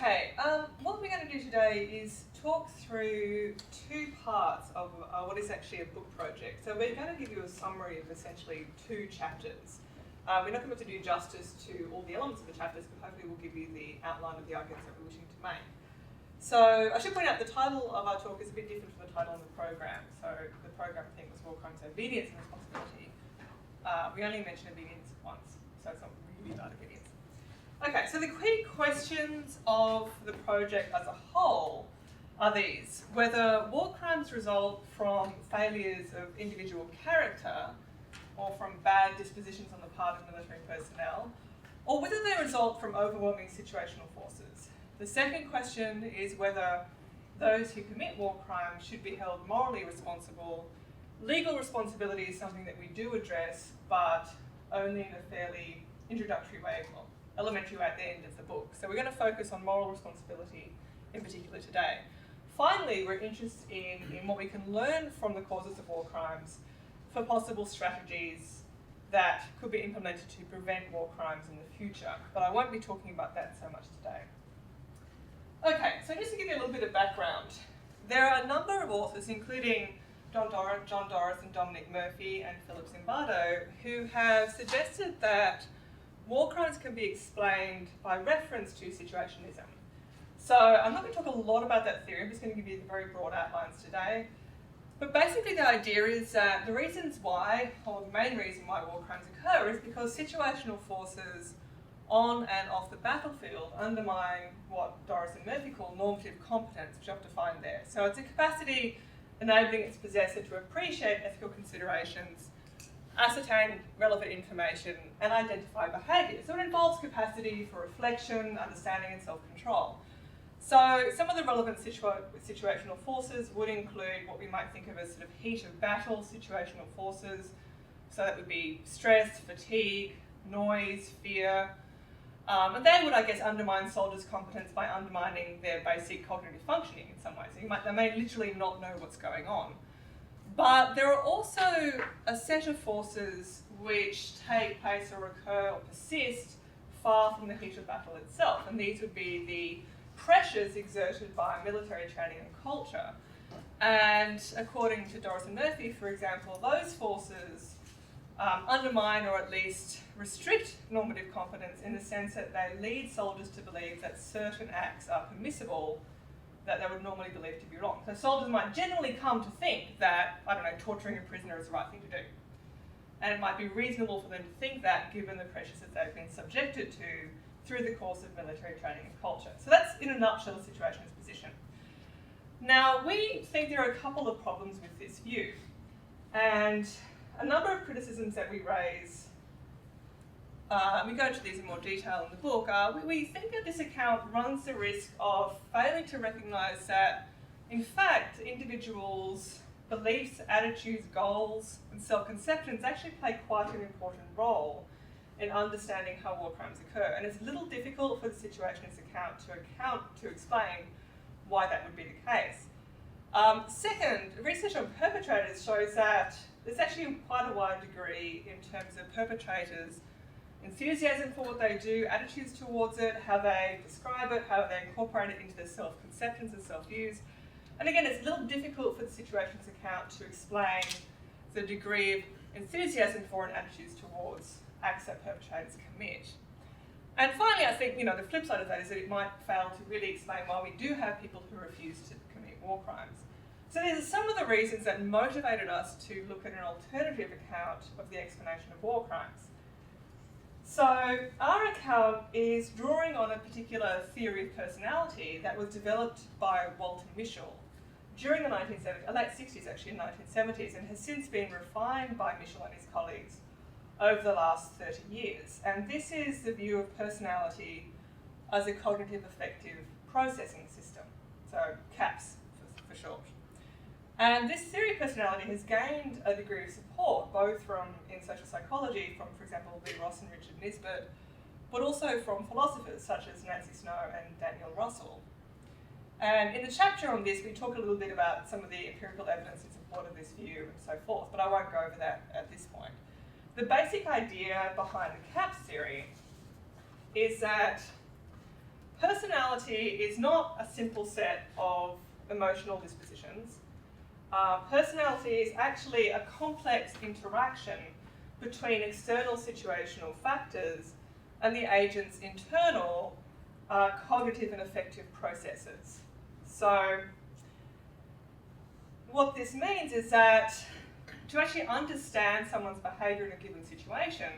Okay, what we're going to do today is talk through two parts of what is actually a book project. So we're going to give you a summary of essentially two chapters. We're not going to do justice to all the elements of the chapters, but hopefully we'll give you the outline of the arguments that we're wishing to make. So I should point out the title of our talk is a bit different from the title of the program. So the program thing was War Crimes, Obedience and Responsibility. We only mentioned obedience once, so it's not really about obedience. Okay, so the key questions of the project as a whole are these: whether war crimes result from failures of individual character or from bad dispositions on the part of military personnel, or whether they result from overwhelming situational forces. The second question is whether those who commit war crimes should be held morally responsible. Legal responsibility is something that we do address, but only in a fairly introductory way, well, elementary way at the end of the book. So we're going to focus on moral responsibility in particular today. Finally, we're interested in what we can learn from the causes of war crimes for possible strategies that could be implemented to prevent war crimes in the future. But I won't be talking about that so much today. Okay, so just to give you a little bit of background, there are a number of authors, including John Doris and Dominic Murphy and Philip Zimbardo, who have suggested that war crimes can be explained by reference to situationism. So I'm not going to talk a lot about that theory, I'm just going to give you the very broad outlines today. But basically the idea is that the reasons why, or the main reason why war crimes occur is because situational forces on and off the battlefield undermine what Doris and Murphy call normative competence, which I've defined there. So it's a capacity enabling its possessor to appreciate ethical considerations, ascertain relevant information, and identify behaviour. So it involves capacity for reflection, understanding, and self-control. So some of the relevant situational forces would include what we might think of as sort of heat of battle situational forces. So that would be stress, fatigue, noise, fear. And they would, I guess, undermine soldiers' competence by undermining their basic cognitive functioning in some ways. So they may literally not know what's going on. But there are also a set of forces which take place or occur or persist far from the heat of battle itself. And these would be the pressures exerted by military training and culture. And according to Doris and Murphy, for example, those forces undermine or at least restrict normative competence in the sense that they lead soldiers to believe that certain acts are permissible that they would normally believe to be wrong. So soldiers might generally come to think that, I don't know, torturing a prisoner is the right thing to do. And it might be reasonable for them to think that given the pressures that they've been subjected to through the course of military training and culture. So that's, in a nutshell, the situationist position. Now, we think there are a couple of problems with this view. And a number of criticisms that we raise, we go into these in more detail in the book, we think that this account runs the risk of failing to recognise that, in fact, individuals' beliefs, attitudes, goals, and self-conceptions actually play quite an important role in understanding how war crimes occur. And it's a little difficult for the situationist account to explain why that would be the case. Second, research on perpetrators shows that there's actually quite a wide degree in terms of perpetrators' enthusiasm for what they do, attitudes towards it, how they describe it, how they incorporate it into their self-conceptions and self-views. And again, it's a little difficult for the situationist account to explain the degree of enthusiasm for and attitudes towards acts that perpetrators commit. And finally, I think, the flip side of that is that it might fail to really explain why we do have people who refuse to commit war crimes. So these are some of the reasons that motivated us to look at an alternative account of the explanation of war crimes. So our account is drawing on a particular theory of personality that was developed by Walter Mischel during the 1970s, late 60s actually, in 1970s, and has since been refined by Mischel and his colleagues over the last 30 years. And this is the view of personality as a cognitive affective processing system, so CAPS for short. And this theory of personality has gained a degree of support, both in social psychology, from, for example, Lee Ross and Richard Nisbet, but also from philosophers such as Nancy Snow and Daniel Russell. And in the chapter on this, we talk a little bit about some of the empirical evidence in support of this view and so forth, but I won't go over that at this point. The basic idea behind the CAPS theory is that personality is not a simple set of emotional dispositions. Personality is actually a complex interaction between external situational factors and the agent's internal cognitive and affective processes. So what this means is that to actually understand someone's behaviour in a given situation,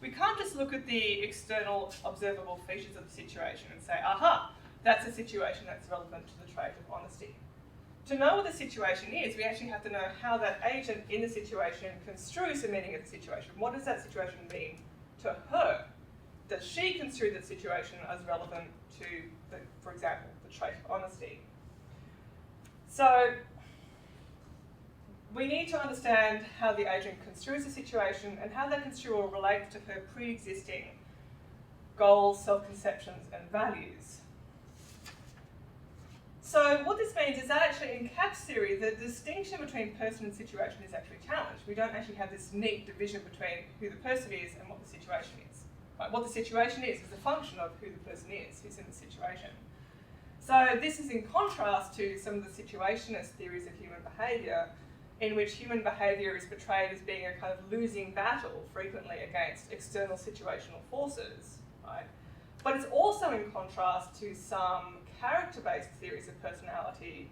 we can't just look at the external observable features of the situation and say, aha, that's a situation that's relevant to the trait of honesty. To know what the situation is, we actually have to know how that agent in the situation construes the meaning of the situation. What does that situation mean to her? Does she construe the situation as relevant to, for example, the trait of honesty? So we need to understand how the agent construes the situation and how that construal relates to her pre-existing goals, self-conceptions, and values. So what this means is that actually in CAPS theory, the distinction between person and situation is actually challenged. We don't actually have this neat division between who the person is and what the situation is. Right? What the situation is a function of who the person is, who's in the situation. So this is in contrast to some of the situationist theories of human behaviour, in which human behaviour is portrayed as being a kind of losing battle frequently against external situational forces, right? But it's also in contrast to some character-based theories of personality,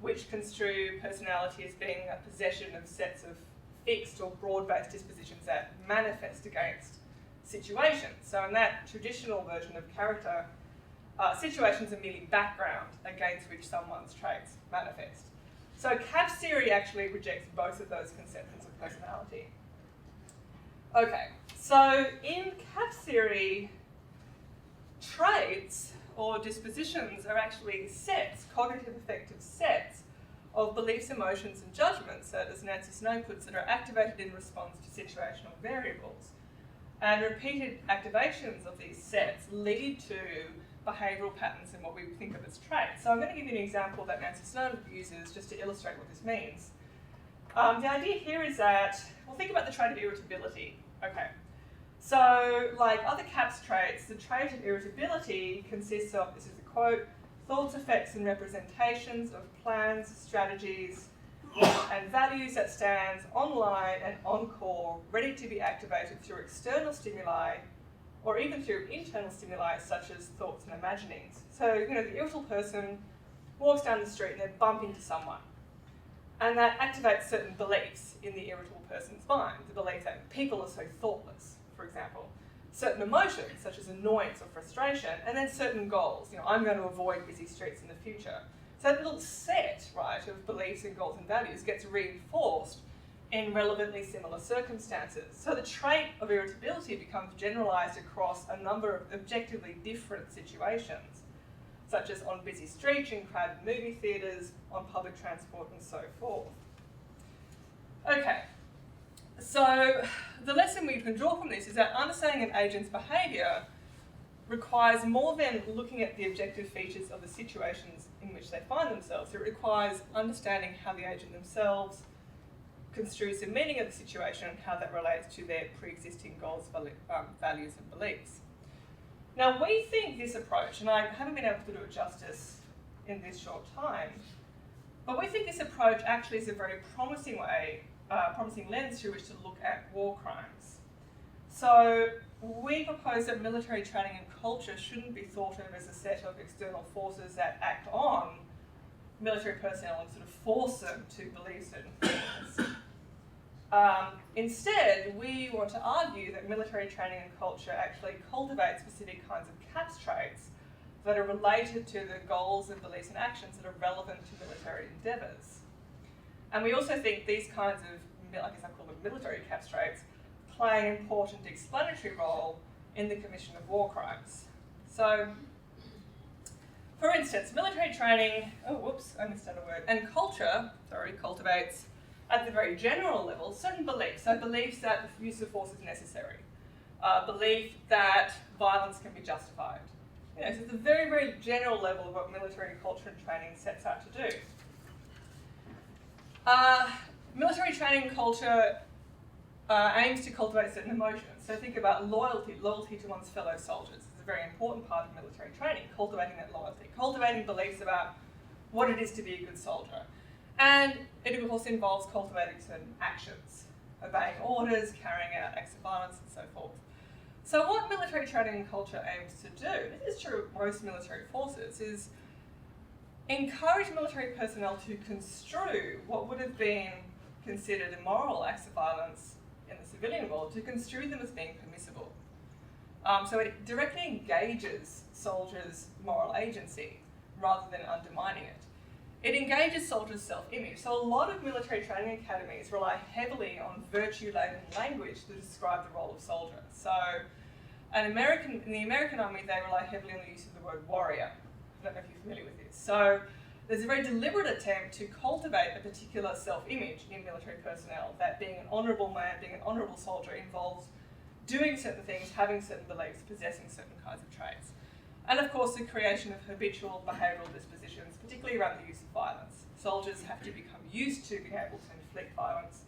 which construe personality as being a possession of sets of fixed or broad-based dispositions that manifest against situations. So in that traditional version of character, situations are merely background against which someone's traits manifest. So CAPS theory actually rejects both of those conceptions of personality. Okay, so in CAPS theory, traits or dispositions are actually sets, cognitive affective sets, of beliefs, emotions, and judgments that, as Nancy Snow puts it, are activated in response to situational variables. And repeated activations of these sets lead to behavioural patterns in what we think of as traits. So I'm going to give you an example that Nancy Snow uses just to illustrate what this means. The idea here is that, well, think about the trait of irritability. Okay, so like other CAPS traits, the trait of irritability consists of, this is a quote, thoughts, effects, and representations of plans, strategies, and values that stands online and on call, ready to be activated through external stimuli or even through internal stimuli such as thoughts and imaginings. So, the irritable person walks down the street and they bump into someone. And that activates certain beliefs in the irritable person's mind. The belief that people are so thoughtless, for example. Certain emotions, such as annoyance or frustration, and then certain goals. I'm going to avoid busy streets in the future. So that little set, right, of beliefs and goals and values gets reinforced in relevantly similar circumstances. So the trait of irritability becomes generalised across a number of objectively different situations, such as on busy streets, in crowded movie theatres, on public transport, and so forth. Okay, so the lesson we can draw from this is that understanding an agent's behaviour requires more than looking at the objective features of the situations in which they find themselves. It requires understanding how the agent themselves construes the meaning of the situation and how that relates to their pre-existing goals, values and beliefs. Now we think this approach, and I haven't been able to do it justice in this short time, but we think this approach actually is a very promising way, promising lens through which to look at war crimes. So we propose that military training and culture shouldn't be thought of as a set of external forces that act on military personnel and sort of force them to believe certain things. Instead, we want to argue that military training and culture actually cultivate specific kinds of CAPS traits that are related to the goals and beliefs and actions that are relevant to military endeavours. And we also think these kinds of, I guess I call them military CAPS traits, play an important explanatory role in the commission of war crimes. So, for instance, military training, and culture, cultivates at the very general level certain beliefs. So beliefs that the use of force is necessary. Belief that violence can be justified. So it's the very, very general level of what military culture and training sets out to do. Military training culture aims to cultivate certain emotions. So think about loyalty to one's fellow soldiers. It's a very important part of military training, cultivating that loyalty, cultivating beliefs about what it is to be a good soldier. And it of course involves cultivating certain actions, obeying orders, carrying out acts of violence, and so forth. So what military training culture aims to do, this is true of most military forces, is encourage military personnel to construe what would have been considered immoral acts of violence in the civilian world, to construe them as being permissible. So it directly engages soldiers' moral agency rather than undermining it. It engages soldiers' self-image. So a lot of military training academies rely heavily on virtue-laden language to describe the role of soldier. So in the American Army, they rely heavily on the use of the word warrior. I don't know if you're familiar with this. So there's a very deliberate attempt to cultivate a particular self-image in military personnel, that being an honourable man, being an honourable soldier involves doing certain things, having certain beliefs, possessing certain kinds of traits. And of course, the creation of habitual behavioural dispositions, particularly around the use of violence. Soldiers have to become used to being able to inflict violence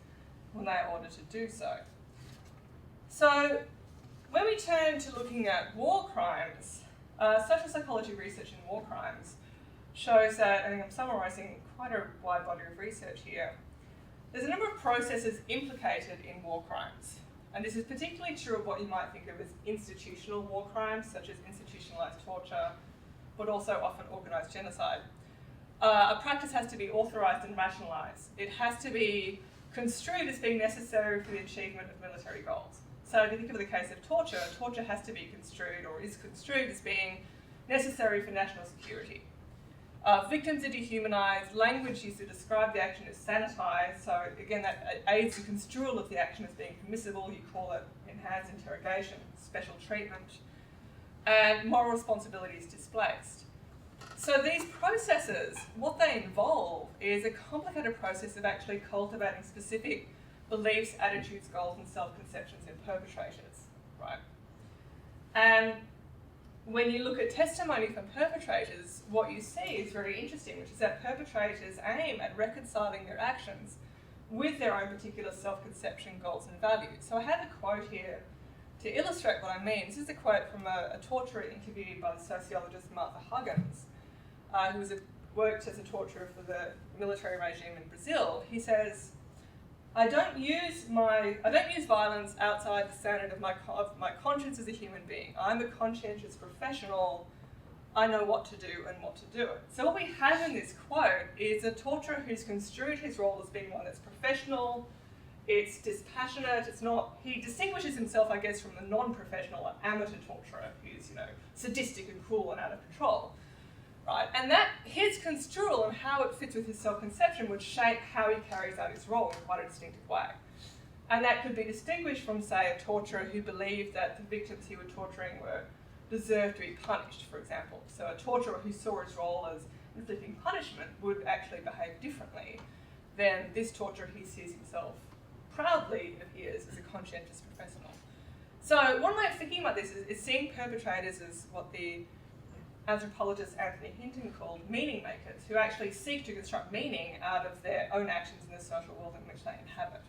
when they are ordered to do so. So when we turn to looking at war crimes, social psychology research in war crimes shows that, I think I'm summarising quite a wide body of research here, there's a number of processes implicated in war crimes. And this is particularly true of what you might think of as institutional war crimes, such as institutionalised torture, but also often organised genocide. A practice has to be authorised and rationalised. It has to be construed as being necessary for the achievement of military goals. So if you think of the case of torture, torture has to be construed, or is construed as being necessary for national security. Victims are dehumanised, language used to describe the action is sanitised, so again that aids the construal of the action as being permissible. You call it enhanced interrogation, special treatment, and moral responsibility is displaced. So these processes, what they involve is a complicated process of actually cultivating specific beliefs, attitudes, goals, and self-conceptions in perpetrators, right? And when you look at testimony from perpetrators, what you see is very interesting, which is that perpetrators aim at reconciling their actions with their own particular self-conception, goals, and values. So I have a quote here to illustrate what I mean. This is a quote from a torturer interviewed by the sociologist Martha Huggins, who worked as a torturer for the military regime in Brazil. He says, I don't use violence outside the standard of my conscience as a human being. I'm a conscientious professional. I know what to do and what to do it. So what we have in this quote is a torturer who's construed his role as being one that's professional, it's dispassionate, he distinguishes himself, I guess, from the non-professional or amateur torturer who's, sadistic and cruel and out of control. Right? And that his construal and how it fits with his self-conception would shape how he carries out his role in quite a distinctive way. And that could be distinguished from, say, a torturer who believed that the victims he was torturing deserved to be punished, for example. So a torturer who saw his role as inflicting punishment would actually behave differently than this torturer who sees himself proudly, it appears, as a conscientious professional. So one way of thinking about this is seeing perpetrators as what the anthropologist Anthony Hinton called meaning makers, who actually seek to construct meaning out of their own actions in the social world in which they inhabit.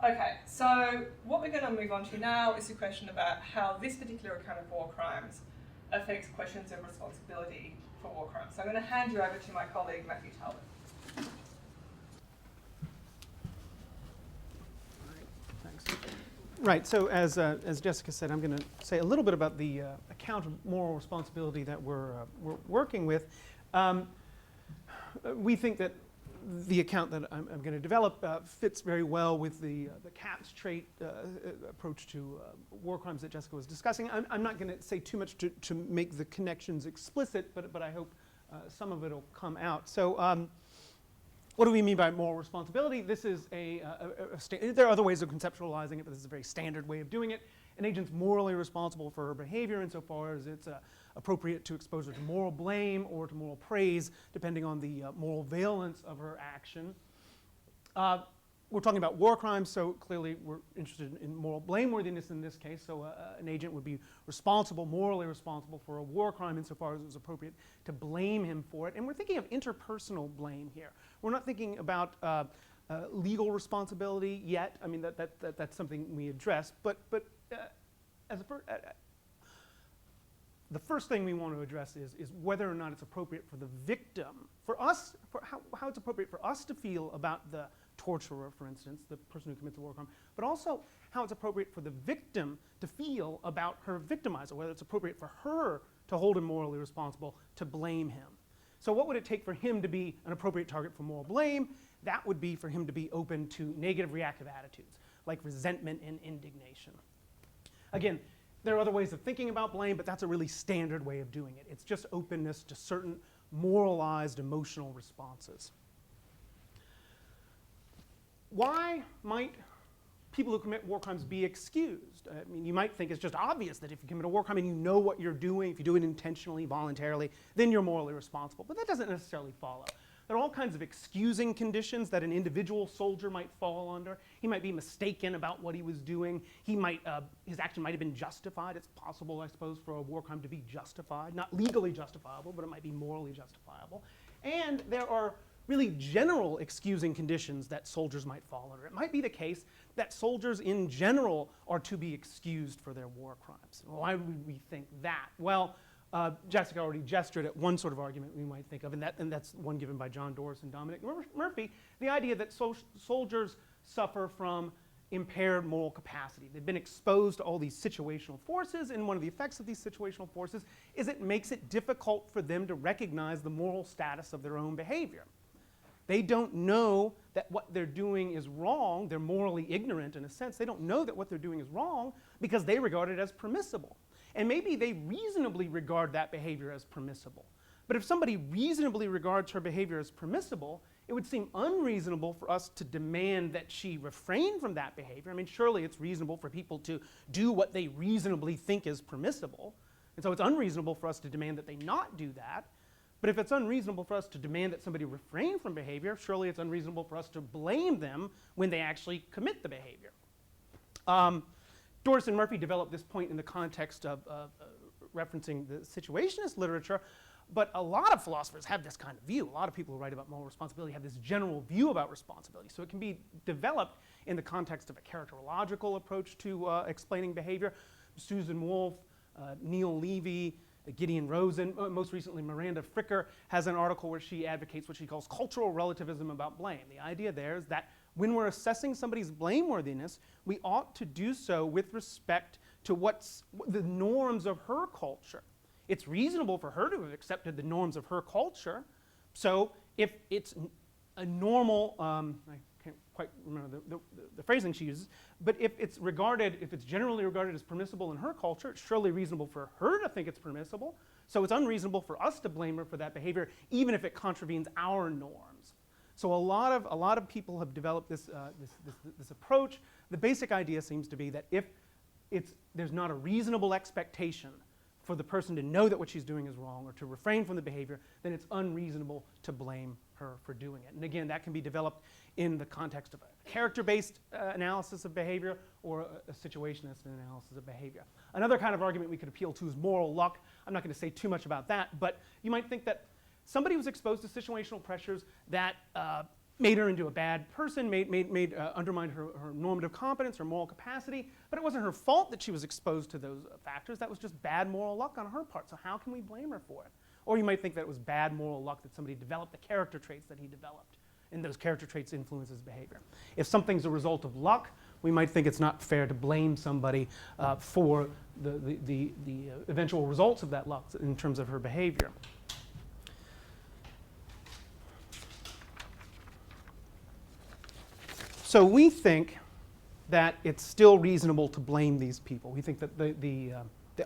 Okay, so what we're going to move on to now is a question about how this particular account of war crimes affects questions of responsibility for war crimes. So I'm going to hand you over to my colleague Matthew Talbot. Right, so as Jessica said, I'm going to say a little bit about the account of moral responsibility that we're working with. We think that the account that I'm going to develop fits very well with the CAPS trait approach to war crimes that Jessica was discussing. I'm not going to say too much to make the connections explicit, but I hope some of it will come out. So what do we mean by moral responsibility? This is there are other ways of conceptualizing it, but this is a very standard way of doing it. An agent's morally responsible for her behavior insofar as it's appropriate to expose her to moral blame or to moral praise, depending on the moral valence of her action. We're talking about war crimes, so clearly we're interested in moral blameworthiness in this case. So an agent would be responsible, morally responsible for a war crime insofar as it was appropriate to blame him for it. And we're thinking of interpersonal blame here. We're not thinking about legal responsibility yet. I mean, that's something we address. But as a the first thing we want to address is whether or not it's appropriate for the victim, for us, for how it's appropriate for us to feel about the torturer, for instance, the person who commits a war crime, but also how it's appropriate for the victim to feel about her victimizer, whether it's appropriate for her to hold him morally responsible, to blame him. So what would it take for him to be an appropriate target for moral blame? That would be for him to be open to negative reactive attitudes, like resentment and indignation. Again, there are other ways of thinking about blame, but that's a really standard way of doing it. It's just openness to certain moralized emotional responses. Why might people who commit war crimes be excused? I mean, you might think it's just obvious that if you commit a war crime and you know what you're doing, if you do it intentionally, voluntarily, then you're morally responsible. But that doesn't necessarily follow. There are all kinds of excusing conditions that an individual soldier might fall under. He might be mistaken about what he was doing. His action might have been justified. It's possible, I suppose, for a war crime to be justified. Not legally justifiable, but it might be morally justifiable. And there are really general excusing conditions that soldiers might fall under. It might be the case that soldiers in general are to be excused for their war crimes. Why would we think that? Well, Jessica already gestured at one sort of argument we might think of, and that's one given by John Doris and Dominic Murphy, the idea that soldiers suffer from impaired moral capacity. They've been exposed to all these situational forces, and one of the effects of these situational forces is it makes it difficult for them to recognize the moral status of their own behavior. They don't know that what they're doing is wrong. They're morally ignorant in a sense. They don't know that what they're doing is wrong because they regard it as permissible. And maybe they reasonably regard that behavior as permissible. But if somebody reasonably regards her behavior as permissible, it would seem unreasonable for us to demand that she refrain from that behavior. I mean, surely it's reasonable for people to do what they reasonably think is permissible. And so it's unreasonable for us to demand that they not do that. But if it's unreasonable for us to demand that somebody refrain from behavior, surely it's unreasonable for us to blame them when they actually commit the behavior. Doris and Murphy developed this point in the context of referencing the situationist literature, but a lot of philosophers have this kind of view. A lot of people who write about moral responsibility have this general view about responsibility. So it can be developed in the context of a characterological approach to explaining behavior. Susan Wolf, Neil Levy, Gideon Rosen, most recently Miranda Fricker has an article where she advocates what she calls cultural relativism about blame. The idea there is that when we're assessing somebody's blameworthiness, we ought to do so with respect to what's the norms of her culture. It's reasonable for her to have accepted the norms of her culture. So if it's a normal, I can't quite remember the phrasing she uses, but if it's generally regarded as permissible in her culture, it's surely reasonable for her to think it's permissible. So it's unreasonable for us to blame her for that behavior, even if it contravenes our norms. So a lot of people have developed this approach. The basic idea seems to be that if there's not a reasonable expectation for the person to know that what she's doing is wrong or to refrain from the behavior, then it's unreasonable to blame her for doing it. And again, that can be developed in the context of a character-based analysis of behavior or a situationist analysis of behavior. Another kind of argument we could appeal to is moral luck. I'm not going to say too much about that, but you might think that somebody was exposed to situational pressures that made her into a bad person, undermined her normative competence, her moral capacity, but it wasn't her fault that she was exposed to those factors. That was just bad moral luck on her part, so how can we blame her for it? Or you might think that it was bad moral luck that somebody developed the character traits that he developed, and those character traits influence his behavior. If something's a result of luck, we might think it's not fair to blame somebody for the eventual results of that luck in terms of her behavior. So we think that it's still reasonable to blame these people. We think that the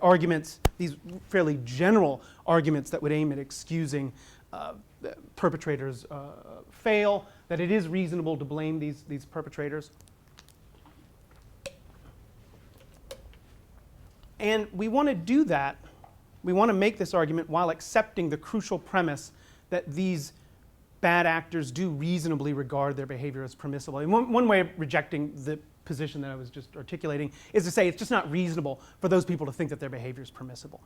arguments, these fairly general arguments that would aim at excusing the perpetrators fail, that it is reasonable to blame these perpetrators. And we want to do that, we want to make this argument while accepting the crucial premise that these bad actors do reasonably regard their behavior as permissible. And one way of rejecting the position that I was just articulating is to say it's just not reasonable for those people to think that their behavior is permissible.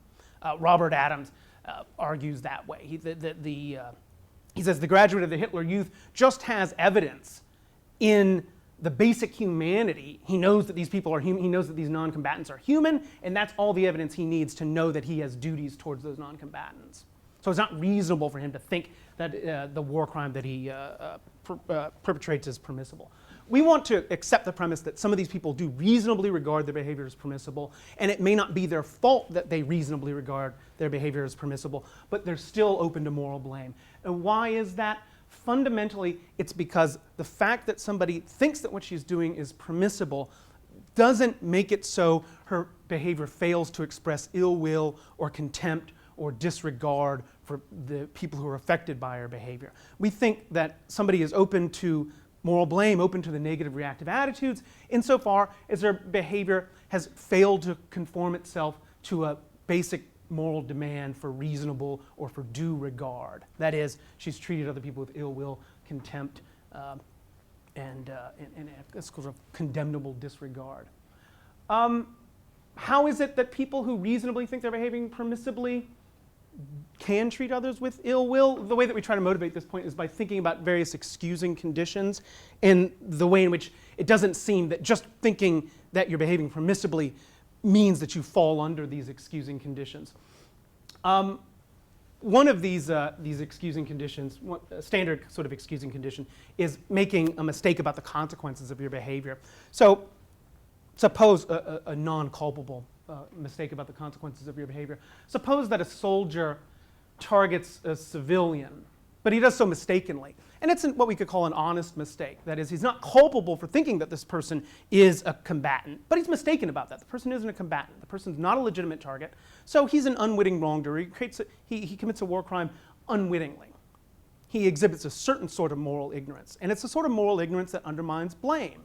Robert Adams argues that way. He says the graduate of the Hitler Youth just has evidence in the basic humanity. He knows that these people are human. He knows that these non-combatants are human, and that's all the evidence he needs to know that he has duties towards those non-combatants. So it's not reasonable for him to think that the war crime that he perpetrates is permissible. We want to accept the premise that some of these people do reasonably regard their behavior as permissible, and it may not be their fault that they reasonably regard their behavior as permissible, but they're still open to moral blame. And why is that? Fundamentally, it's because the fact that somebody thinks that what she's doing is permissible doesn't make it so her behavior fails to express ill will or contempt or disregard for the people who are affected by her behavior. We think that somebody is open to moral blame, open to the negative reactive attitudes, insofar as their behavior has failed to conform itself to a basic moral demand for reasonable or for due regard. That is, she's treated other people with ill will, contempt, and a sort of condemnable disregard. How is it that people who reasonably think they're behaving permissibly can treat others with ill will? The way that we try to motivate this point is by thinking about various excusing conditions and the way in which it doesn't seem that just thinking that you're behaving permissibly means that you fall under these excusing conditions. One of these excusing conditions, a standard sort of excusing condition, is making a mistake about the consequences of your behavior. So suppose a non-culpable mistake about the consequences of your behavior. Suppose that a soldier targets a civilian, but he does so mistakenly. And it's what we could call an honest mistake. That is, he's not culpable for thinking that this person is a combatant, but he's mistaken about that. The person isn't a combatant. The person's not a legitimate target, so he's an unwitting wrongdoer. He commits a war crime unwittingly. He exhibits a certain sort of moral ignorance, and it's a sort of moral ignorance that undermines blame.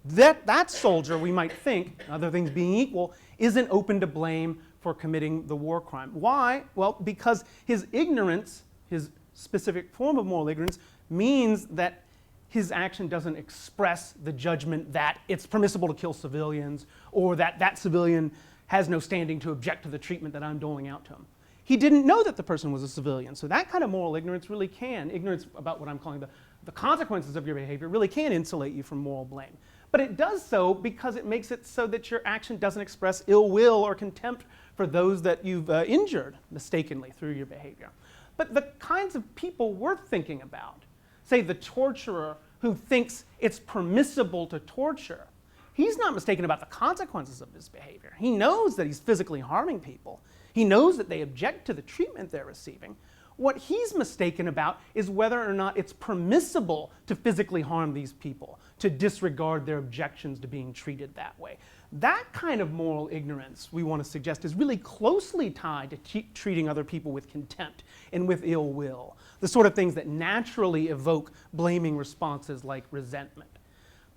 That soldier, we might think, other things being equal, isn't open to blame for committing the war crime. Why? Well, because his ignorance, his specific form of moral ignorance, means that his action doesn't express the judgment that it's permissible to kill civilians, or that that civilian has no standing to object to the treatment that I'm doling out to him. He didn't know that the person was a civilian, so that kind of moral ignorance really can, ignorance about what I'm calling the consequences of your behavior, really can insulate you from moral blame. But it does so because it makes it so that your action doesn't express ill will or contempt for those that you've injured mistakenly through your behavior. But the kinds of people we're thinking about, say the torturer who thinks it's permissible to torture, he's not mistaken about the consequences of his behavior. He knows that he's physically harming people. He knows that they object to the treatment they're receiving. What he's mistaken about is whether or not it's permissible to physically harm these people, to disregard their objections to being treated that way. That kind of moral ignorance, we want to suggest, is really closely tied to treating other people with contempt and with ill will, the sort of things that naturally evoke blaming responses like resentment.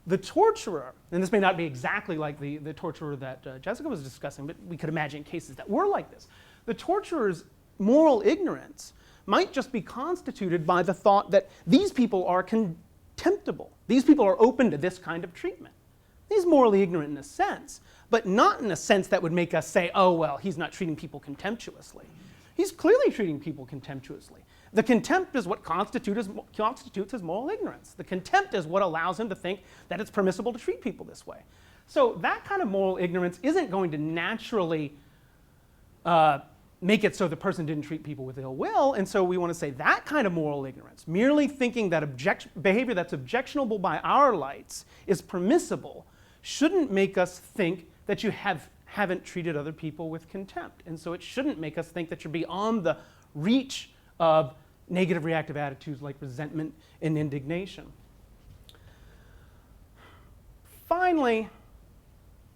The torturer, and this may not be exactly like the torturer that Jessica was discussing, but we could imagine cases that were like this. The torturer's moral ignorance might just be constituted by the thought that these people are contemptible. These people are open to this kind of treatment. He's morally ignorant in a sense, but not in a sense that would make us say, oh, well, he's not treating people contemptuously. He's clearly treating people contemptuously. The contempt is what constitutes his moral ignorance. The contempt is what allows him to think that it's permissible to treat people this way. So that kind of moral ignorance isn't going to naturally make it so the person didn't treat people with ill will, and so we want to say that kind of moral ignorance, merely thinking that behavior that's objectionable by our lights is permissible, shouldn't make us think that you haven't treated other people with contempt. And so it shouldn't make us think that you're beyond the reach of negative reactive attitudes like resentment and indignation. Finally,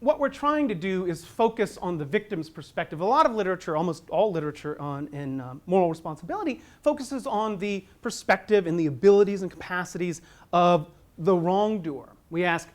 what we're trying to do is focus on the victim's perspective. A lot of literature, almost all literature in moral responsibility, focuses on the perspective and the abilities and capacities of the wrongdoer. We ask,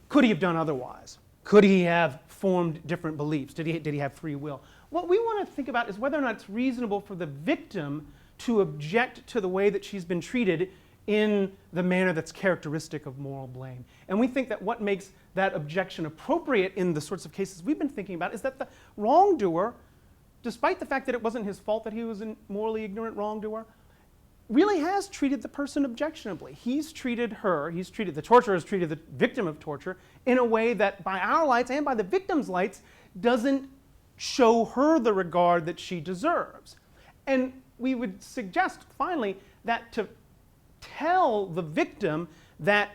could he have done otherwise? Could he have formed different beliefs? Did he have free will? What we want to think about is whether or not it's reasonable for the victim to object to the way that she's been treated in the manner that's characteristic of moral blame. And we think that what makes that objection appropriate in the sorts of cases we've been thinking about is that the wrongdoer, despite the fact that it wasn't his fault that he was a morally ignorant wrongdoer, really has treated the person objectionably. He's treated the torturer has treated the victim of torture in a way that by our lights and by the victim's lights doesn't show her the regard that she deserves. And we would suggest, finally, that to tell the victim that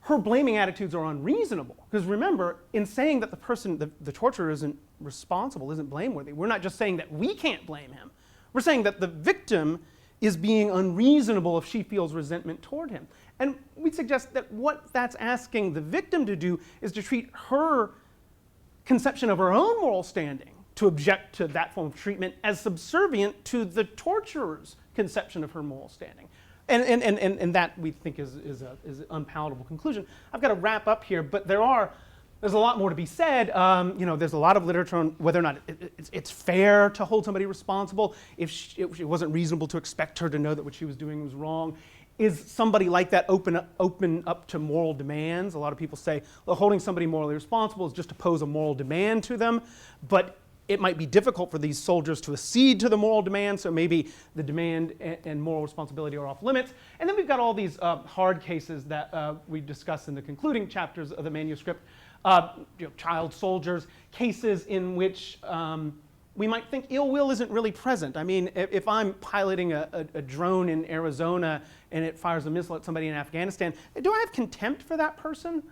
her blaming attitudes are unreasonable. Because remember, in saying that the person, the torturer isn't responsible, isn't blameworthy, we're not just saying that we can't blame him. We're saying that the victim is being unreasonable if she feels resentment toward him. And we suggest that what that's asking the victim to do is to treat her conception of her own moral standing to object to that form of treatment as subservient to the torturer's conception of her moral standing. And that, we think, is an unpalatable conclusion. I've got to wrap up here, but there's a lot more to be said. There's a lot of literature on whether or not it's fair to hold somebody responsible if it wasn't reasonable to expect her to know that what she was doing was wrong. Is somebody like that open up to moral demands? A lot of people say, well, holding somebody morally responsible is just to pose a moral demand to them, but it might be difficult for these soldiers to accede to the moral demand, so maybe the demand and moral responsibility are off limits. And then we've got all these hard cases that we discuss in the concluding chapters of the manuscript. Child soldiers, cases in which we might think ill will isn't really present. I mean, if I'm piloting a drone in Arizona and it fires a missile at somebody in Afghanistan, do I have contempt for that person?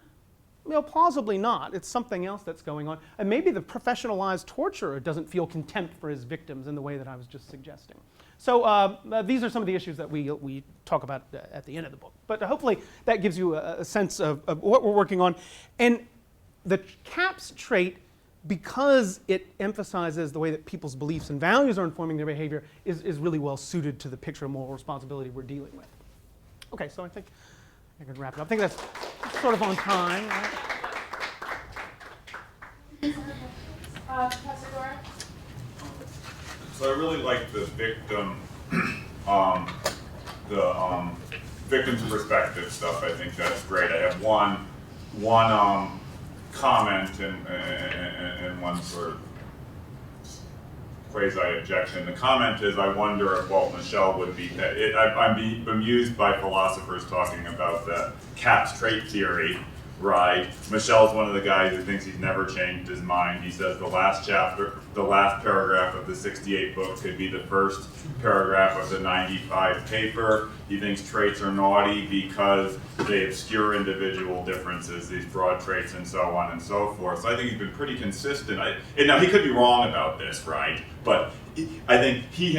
Plausibly not. It's something else that's going on. And maybe the professionalized torturer doesn't feel contempt for his victims in the way that I was just suggesting. So these are some of the issues that we talk about at the end of the book. But hopefully that gives you a sense of what we're working on. And the CAPS trait, because it emphasizes the way that people's beliefs and values are informing their behavior, is really well suited to the picture of moral responsibility we're dealing with. Okay, so I think I can wrap it up. I think that's sort of on time. Right? Professor Gore? So I really like the victim, victim's perspective stuff. I think that's great. I have one comment and one sort of quasi-objection. The comment is, I wonder if Walt Michel would be, I'm bemused by philosophers talking about the CAPS trait theory, right? Michel's one of the guys who thinks he's never changed his mind. He says the last paragraph of the 68 book could be the first paragraph of the 95 paper. He thinks traits are naughty because they obscure individual differences, these broad traits and so on and so forth. So I think he's been pretty consistent. Now he could be wrong about this, right? But I think he